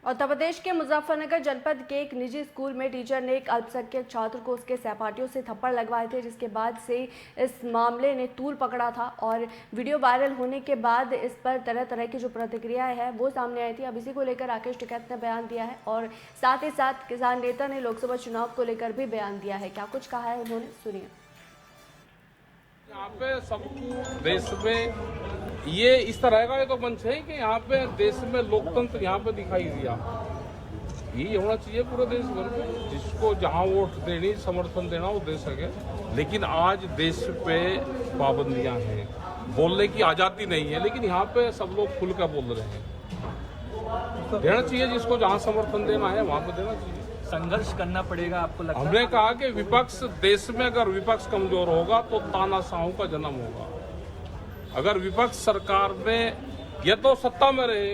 उत्तर प्रदेश के मुजफ्फरनगर जनपद के एक निजी स्कूल में टीचर ने एक अल्पसंख्यक छात्र को उसके सहपाठियों से थप्पड़ लगवाए थे, जिसके बाद से इस मामले ने तूल पकड़ा था और वीडियो वायरल होने के बाद इस पर तरह तरह की जो प्रतिक्रियाएं हैं वो सामने आई थी। अब इसी को लेकर राकेश टिकैत ने बयान दिया है और साथ ही साथ किसान नेता ने लोकसभा चुनाव को लेकर भी बयान दिया है। क्या कुछ कहा है उन्होंने, सुनिए। यहाँ पे सबको देश में ये इस तरह का तो मंच है कि यहाँ पे देश में लोकतंत्र यहाँ पे दिखाई दिया। ये होना चाहिए पूरे देश भर में, जिसको जहाँ वोट देनी, समर्थन देना वो दे सके। लेकिन आज देश पे पाबंदियां हैं, बोलने की आज़ादी नहीं है, लेकिन यहाँ पे सब लोग खुल कर बोल रहे हैं। देना चाहिए, जिसको जहाँ समर्थन देना है वहाँ पे देना चाहिए। संघर्ष करना पड़ेगा आपको लगता है? हमने कहा कि विपक्ष, देश में अगर विपक्ष कमजोर होगा तो तानाशाहों का जन्म होगा। अगर विपक्ष सरकार में या तो सत्ता में रहे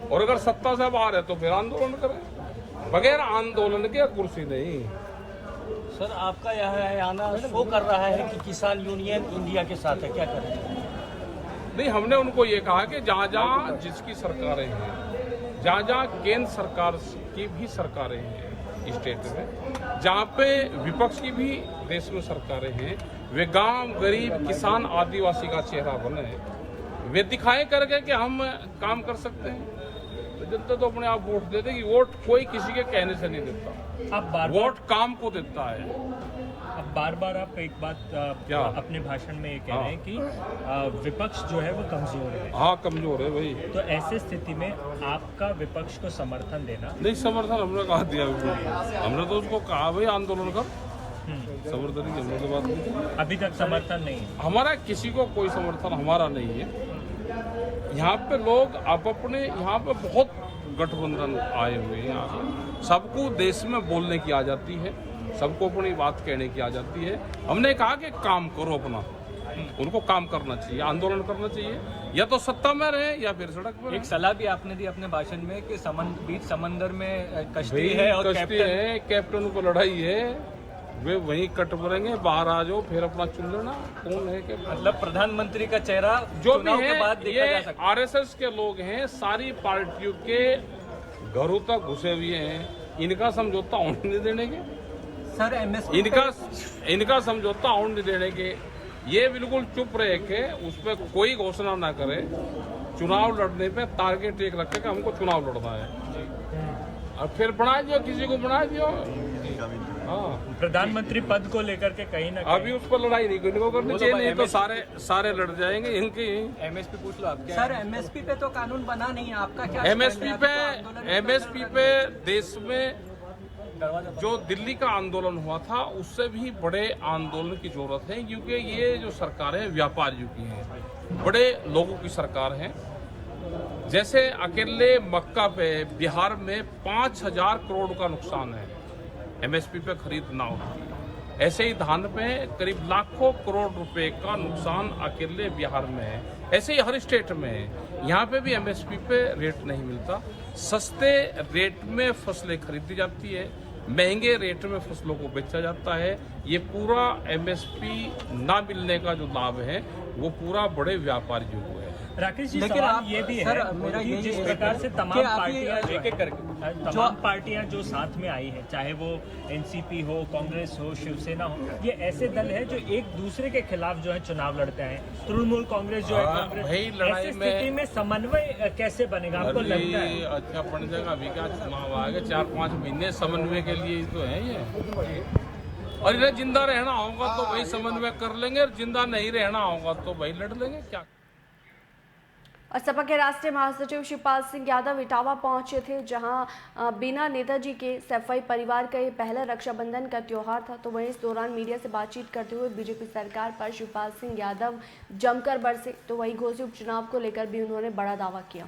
और अगर सत्ता से बाहर है तो फिर आंदोलन करें। बगैर आंदोलन के कुर्सी नहीं। सर, आपका यह आना शो कर रहा है कि किसान यूनियन इंडिया के साथ है, क्या करें? नहीं, हमने उनको ये कहा कि जहाँ जहाँ जिसकी सरकारें हैं, जहाँ जहाँ केंद्र सरकार की भी सरकारें हैं स्टेट में, जहाँ पे विपक्ष की भी देश में सरकारें हैं, वे गांव, गरीब, किसान, आदिवासी का चेहरा बने, वे दिखाएं करके कि हम काम कर सकते हैं। तो जनता तो अपने आप वोट दे देगी। वोट कोई किसी के कहने से नहीं देता, अब वोट काम को देता है। अब बार बार आप एक बात अपने भाषण में ये कह रहे हैं कि विपक्ष जो है वो कमजोर है। हाँ, कमजोर है भाई। तो ऐसे स्थिति में आपका विपक्ष को समर्थन देना? नहीं, समर्थन हमने कहा दिया, हमने तो उसको कहा भाई आंदोलन कर, समर्थन की हमने तो बात नहीं। अभी तक समर्थन नहीं है हमारा, किसी को कोई समर्थन हमारा नहीं है। यहाँ पे लोग आप अपने यहाँ पे बहुत गठबंधन आए हुए हैं। यहाँ पे सबको देश में बोलने की आजादी है, सबको अपनी बात कहने की आजादी है। हमने कहा कि काम करो अपना, उनको काम करना चाहिए, आंदोलन करना चाहिए, या तो सत्ता में रहे या फिर सड़क पर। एक सलाह भी आपने दी अपने भाषण में कि बीच समंदर में कश्ती है और कैप्टन को लड़ाई है, वे वहीं कट पड़ेंगे, बाहर आ जाओ, फिर अपना चुन लेना कौन है के। मतलब प्रधानमंत्री का चेहरा जो भी के बाद है, देखा जा ये सकता है। आरएसएस के लोग हैं, सारी पार्टियों के घरों तक घुसे हुए हैं। इनका समझौता होने नहीं देने के सर, एमएसपी इनका समझौता होने नहीं देने के। ये बिल्कुल चुप रहे के उस पर कोई घोषणा ना करे। चुनाव लड़ने पे टारगेट एक रखे कि हमको चुनाव लड़ना है, और फिर बना दियो, किसी को बना दियो। हाँ, प्रधानमंत्री पद को लेकर के कहीं ना कहीं अभी उस पर लड़ाई नहीं करनी चाहिए, नहीं तो सारे लड़ जाएंगे इनकी। एमएसपी पूछ लो आप। सर, एमएसपी पे तो कानून बना नहीं है, आपका क्या? एमएसपी पे देश में जो दिल्ली का आंदोलन हुआ था उससे भी बड़े आंदोलन की जरूरत है, क्योंकि ये जो सरकारें व्यापारियों की हैं, बड़े लोगों की सरकार है। जैसे अकेले मक्का पे बिहार में 5,000 करोड़ का नुकसान है, एमएसपी पे खरीद ना हो। ऐसे ही धान पे करीब लाखों करोड़ रुपए का नुकसान अकेले बिहार में है। ऐसे ही हर स्टेट में है। यहाँ पे भी एमएसपी पे रेट नहीं मिलता। सस्ते रेट में फसलें खरीदी जाती है, महंगे रेट में फसलों को बेचा जाता है। ये पूरा एमएसपी ना मिलने का जो लाभ है वो पूरा बड़े व्यापारियों को है। राकेश जी, लेकिन सवाल आप ये भी सर, है मेरा कि ये जिस है प्रकार से कि तमाम आप पार्टियां एक एक करके तमाम पार्टियां जो साथ में आई है, चाहे वो एनसीपी हो, कांग्रेस हो, शिवसेना हो, ये ऐसे दल है जो एक दूसरे के खिलाफ जो है चुनाव लड़ते हैं। तृणमूल कांग्रेस जो है, कांग्रेस, ऐसी स्थिति में समन्वय कैसे बनेगा आपको लगता है? अच्छा बन जाएगा। अभी क्या चुनाव आएगा, 4-5 महीने समन्वय के लिए तो है ये। और इन्हें जिंदा रहना होगा तो वही समन्वय कर लेंगे, और जिंदा नहीं रहना होगा तो वही लड़ लेंगे। क्या और सपा के राष्ट्रीय महासचिव शिवपाल सिंह यादव इटावा पहुंचे थे, जहां बीना नेताजी के सैफई परिवार का ये पहला रक्षाबंधन का त्योहार था। तो वहीं इस दौरान मीडिया से बातचीत करते हुए बीजेपी सरकार पर शिवपाल सिंह यादव जमकर बरसे। तो वहीं घोसी उपचुनाव को लेकर भी उन्होंने बड़ा दावा किया।